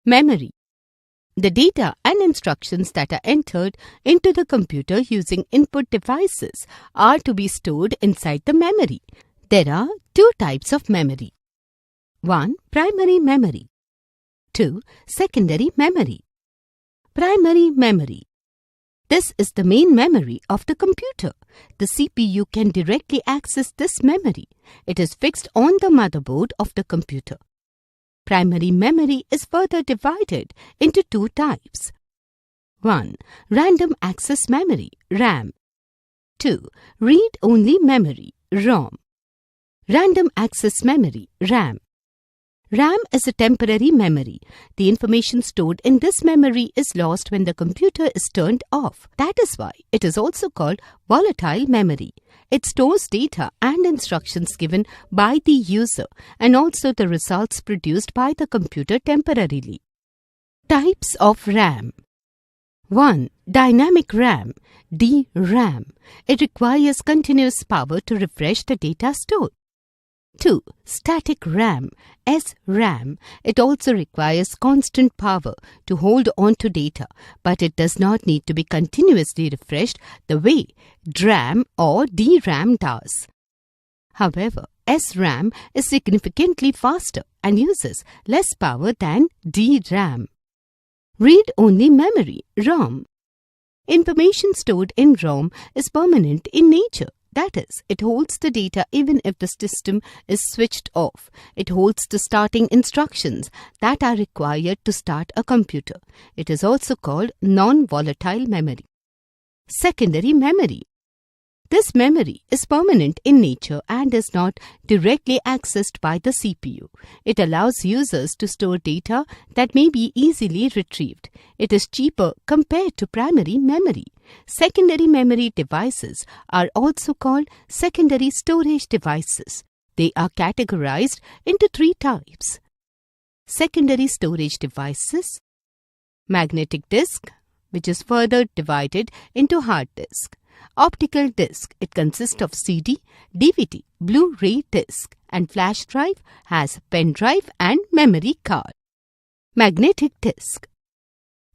Memory. The data and instructions that are entered into the computer using input devices are to be stored inside the memory. There are two types of memory. 1. Primary memory. 2. Secondary memory. Primary memory. This is the main memory of the computer. The CPU can directly access this memory. It is fixed on the motherboard of the computer. Primary memory is further divided into two types. 1. Random access memory, RAM. 2. Read-only memory, ROM. Random access memory, RAM. RAM is a temporary memory. The information stored in this memory is lost when the computer is turned off. That is why it is also called volatile memory. It stores data and instructions given by the user and also the results produced by the computer temporarily. Types of RAM. 1. Dynamic RAM, DRAM. It requires continuous power to refresh the data stored. 2. Static RAM, SRAM. It also requires constant power to hold on to data, but it does not need to be continuously refreshed the way DRAM or DRAM does. However, SRAM is significantly faster and uses less power than DRAM. Read-only memory, ROM. Information stored in ROM is permanent in nature. That is, it holds the data even if the system is switched off. It holds the starting instructions that are required to start a computer. It is also called non-volatile memory. Secondary memory. This memory is permanent in nature and is not directly accessed by the CPU. It allows users to store data that may be easily retrieved. It is cheaper compared to primary memory. Secondary memory devices are also called secondary storage devices. They are categorized into three types. Secondary storage devices. Magnetic disk, which is further divided into hard disk. Optical disk, it consists of CD, DVD, Blu-ray disc, and flash drive, has pen drive and memory card. Magnetic disk.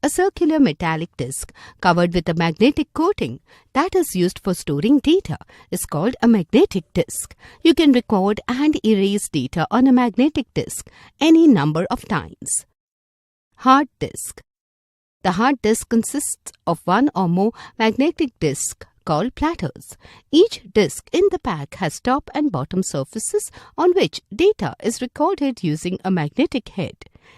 A circular metallic disk covered with a magnetic coating that is used for storing data is called a magnetic disk. You can record and erase data on a magnetic disk any number of times. Hard disk. The hard disk consists of one or more magnetic disks called platters. Each disk in the pack has top and bottom surfaces on which data is recorded using a magnetic head.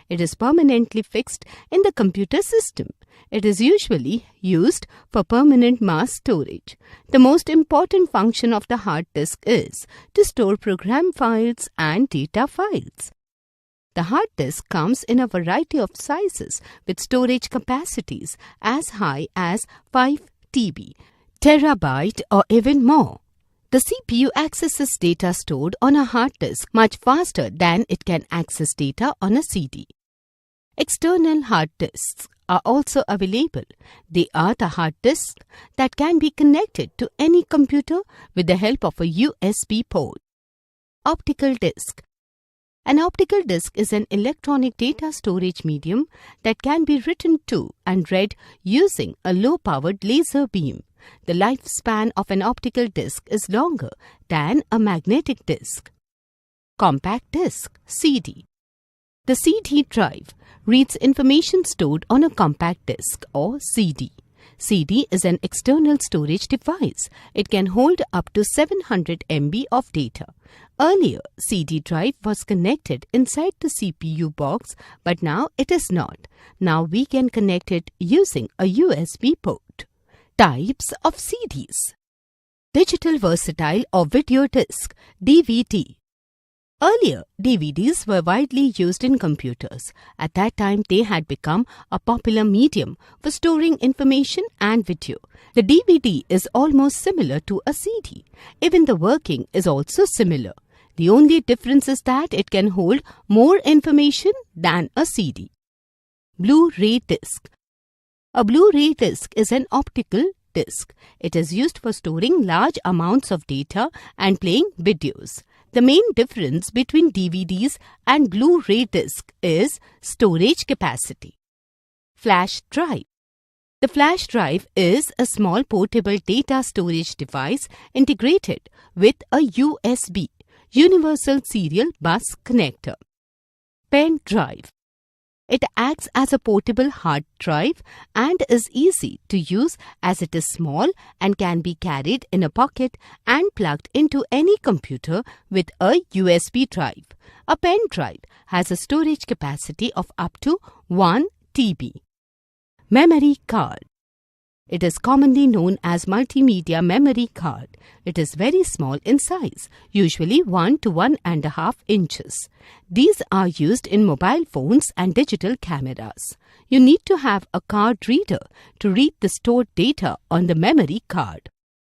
It is permanently fixed in the computer system. It is usually used for permanent mass storage. The most important function of the hard disk is to store program files and data files. The hard disk comes in a variety of sizes with storage capacities as high as 5 TB, terabyte or even more. The CPU accesses data stored on a hard disk much faster than it can access data on a CD. External hard disks are also available. They are the hard disks that can be connected to any computer with the help of a USB port. Optical disk. An optical disk is an electronic data storage medium that can be written to and read using a low-powered laser beam. The lifespan of an optical disk is longer than a magnetic disk. Compact disk, CD. The CD drive reads information stored on a compact disk or CD. CD is an external storage device. It can hold up to 700 MB of data. Earlier, CD drive was connected inside the CPU box, but now it is not. Now we can connect it using a USB port. Types of CDs. Digital Versatile or Video Disc, DVD. Earlier, DVDs were widely used in computers. At that time, they had become a popular medium for storing information and video. The DVD is almost similar to a CD. Even the working is also similar. The only difference is that it can hold more information than a CD. Blu-ray disc. A Blu-ray disc is an optical disc. It is used for storing large amounts of data and playing videos. The main difference between DVDs and Blu-ray disc is storage capacity. Flash drive. The flash drive is a small portable data storage device integrated with a USB, Universal Serial Bus Connector. Pen drive. It acts as a portable hard drive and is easy to use as it is small and can be carried in a pocket and plugged into any computer with a USB drive. A pen drive has a storage capacity of up to 1 TB. Memory card. It is commonly known as multimedia memory card. It is very small in size, usually 1 to 1.5 inches. These are used in mobile phones and digital cameras. You need to have a card reader to read the stored data on the memory card.